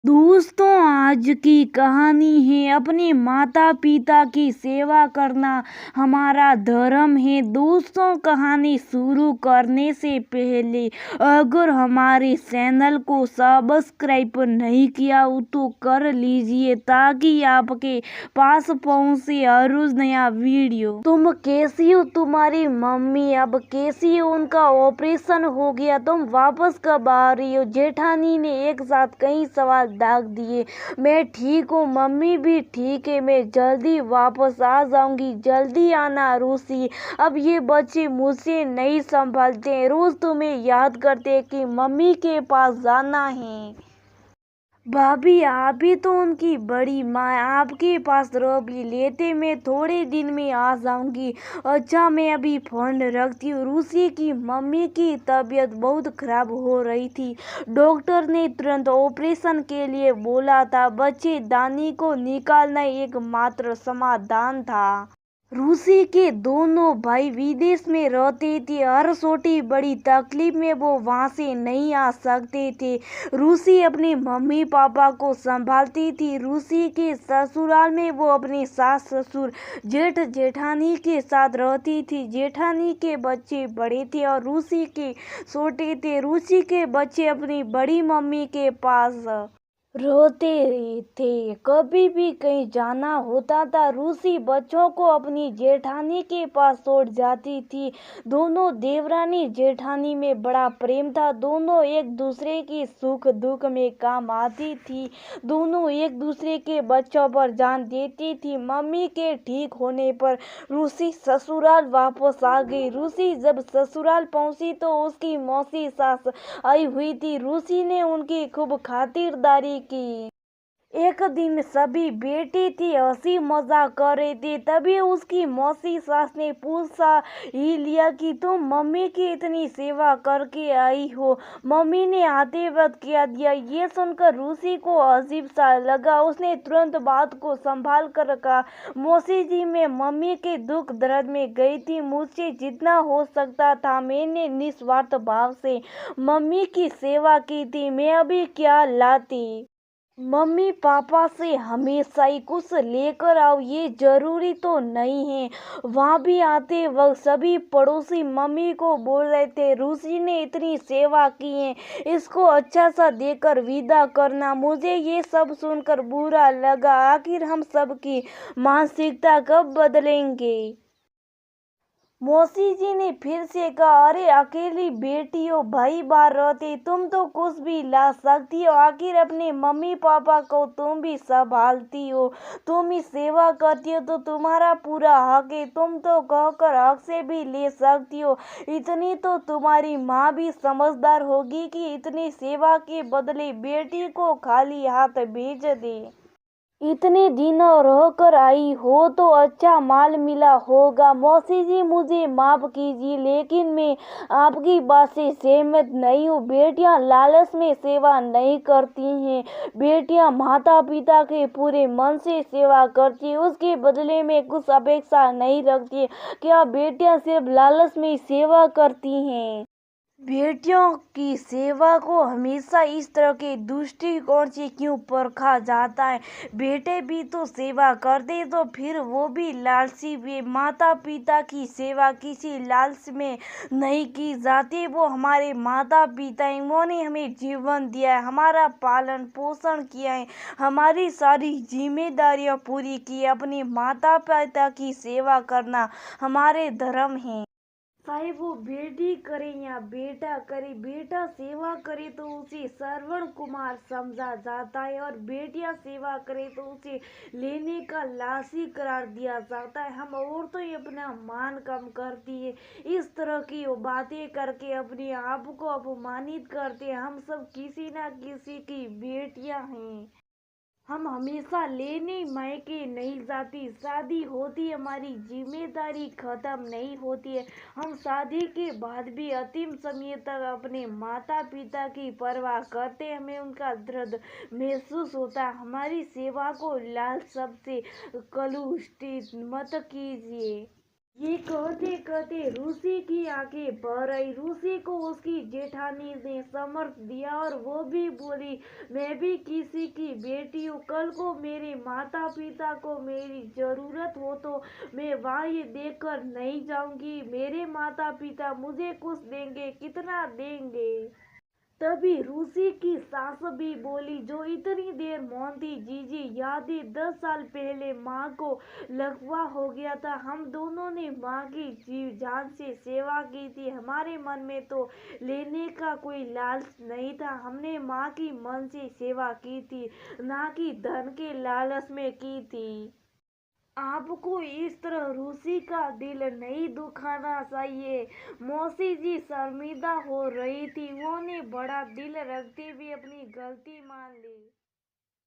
दोस्तों, आज की कहानी है अपने माता पिता की सेवा करना हमारा धर्म है। दोस्तों, कहानी शुरू करने से पहले अगर हमारे चैनल को सब्सक्राइब नहीं किया हो तो कर लीजिए ताकि आपके पास पहुंचे हर रोज नया वीडियो। तुम कैसी हो? तुम्हारी मम्मी अब कैसी है? उनका ऑपरेशन हो गया, तुम वापस कब आ रही हो? जेठानी ने एक साथ कई सवाल दाग दिए। मैं ठीक हूँ, मम्मी भी ठीक है, मैं जल्दी वापस आ जाऊंगी। जल्दी आना रूसी, अब ये बच्चे मुझसे नहीं संभलते, रोज तुम्हें याद करते कि मम्मी के पास जाना है। भाभी, आप ही तो उनकी बड़ी माँ, आपके पास रहोगी। लेते मैं थोड़े दिन में आ जाऊंगी। अच्छा, मैं अभी फोन रखती हूँ। रूसी की मम्मी की तबीयत बहुत खराब हो रही थी। डॉक्टर ने तुरंत ऑपरेशन के लिए बोला था। बच्चे दानी को निकालना एकमात्र समाधान था। रूसी के दोनों भाई विदेश में रहते थे। हर छोटी बड़ी तकलीफ में वो वहां से नहीं आ सकते थे। रूसी अपने मम्मी पापा को संभालती थी। रूसी के ससुराल में वो अपने सास ससुर जेठ जेठानी के साथ रहती थी। जेठानी के बच्चे बड़े थे और रूसी के छोटे थे। रूसी के बच्चे अपनी बड़ी मम्मी के पास रोते थे। कभी भी कहीं जाना होता था, रूसी बच्चों को अपनी जेठानी के पास छोड़ जाती थी। दोनों देवरानी जेठानी में बड़ा प्रेम था। दोनों एक दूसरे की सुख दुख में काम आती थी। दोनों एक दूसरे के बच्चों पर जान देती थी। मम्मी के ठीक होने पर रूसी ससुराल वापस आ गई। रूसी जब ससुराल पहुंची तो उसकी मौसी सास आई हुई थी। रूसी ने उनकी खूब खातिरदारी की। एक दिन सभी बेटी थी, हंसी मजाक कर रहे थे, तभी उसकी मौसी सास ने पूछा ही लिया कि तुम मम्मी की इतनी सेवा करके आई हो। मम्मी ने आते वक्त क्या दिया? ये सुनकर रूसी को अजीब सा लगा। उसने तुरंत बात को संभाल कर कहा, मौसी जी, मैं मम्मी के दुख दर्द में गई थी। मुझसे जितना हो सकता था मैंने निस्वार्थ भाव से मम्मी की सेवा की थी। मैं अभी क्या लाती? मम्मी पापा से हमेशा ही कुछ लेकर आओ, ये जरूरी तो नहीं है। वहां भी आते वक्त सभी पड़ोसी मम्मी को बोल रहे थे, रूसी ने इतनी सेवा की है, इसको अच्छा सा देकर विदा करना। मुझे ये सब सुनकर बुरा लगा। आखिर हम सबकी मानसिकता कब बदलेंगे? मौसी जी ने फिर से कहा, अरे अकेली बेटी हो, भाई बाहर रहते, तुम तो कुछ भी ला सकती हो। आखिर अपने मम्मी पापा को तुम भी संभालती हो, तुम ही सेवा करती हो तो तुम्हारा पूरा हक है। तुम तो कहकर हक से भी ले सकती हो। इतनी तो तुम्हारी माँ भी समझदार होगी कि इतनी सेवा के बदले बेटी को खाली हाथ भेज दे। इतने दिनों रहकर आई हो तो अच्छा माल मिला होगा। मौसी जी, मुझे माफ कीजिए, लेकिन मैं आपकी बात से सहमत नहीं हूँ। बेटियां लालच में सेवा नहीं करती हैं। बेटियां माता पिता के पूरे मन से सेवा करती है, उसके बदले में कुछ अपेक्षा नहीं रखती। क्या बेटियां सिर्फ लालच में ही सेवा करती हैं? बेटियों की सेवा को हमेशा इस तरह के दृष्टिकोण से क्यों परखा जाता है? बेटे भी तो सेवा करते तो फिर वो भी लालची भी। माता पिता की सेवा किसी लालच में नहीं की जाती। वो हमारे माता पिता हैं, उन्होंने हमें जीवन दिया है, हमारा पालन पोषण किया है, हमारी सारी जिम्मेदारियां पूरी की है। अपने माता पिता की सेवा करना हमारे धर्म है। चाहे वो बेटी करे या बेटा करे, बेटा सेवा करे तो उसे श्रवण कुमार समझा जाता है और बेटियां सेवा करे तो उसे लेने का लाशी करार दिया जाता है। हम औरतें तो अपना मान कम करती है, इस तरह की वो बातें करके अपने आप को अपमानित करते हैं। हम सब किसी ना किसी की बेटियां हैं। हम हमेशा लेने मायके नहीं जाती। शादी होती, हमारी जिम्मेदारी खत्म नहीं होती है। हम शादी के बाद भी अंतिम समय तक अपने माता पिता की परवाह करते हैं। हमें उनका दर्द महसूस होता है। हमारी सेवा को लाल शब्द से कलुषित मत कीजिए। ये कहते कहते रूसी की आंखें भर आई। रूसी को उसकी जेठानी ने समर्थ दिया और वो भी बोली, मैं भी किसी की बेटी हूँ। कल को मेरे माता पिता को मेरी जरूरत हो तो मैं वहाँ ये देख कर नहीं जाऊंगी। मेरे माता पिता मुझे कुछ देंगे, कितना देंगे। तभी रूसी की सास भी बोली, जो इतनी देर मौन थी, जीजी यादें 10 साल पहले माँ को लकवा हो गया था। हम दोनों ने माँ की जी जान से सेवा की थी। हमारे मन में तो लेने का कोई लालच नहीं था। हमने माँ की मन से सेवा की थी, ना कि धन के लालच में की थी। आपको इस तरह रूसी का दिल नहीं दुखाना चाहिए। मौसी जी शर्मिंदा हो रही थी। उन्होंने बड़ा दिल रखते हुए अपनी गलती मान ली।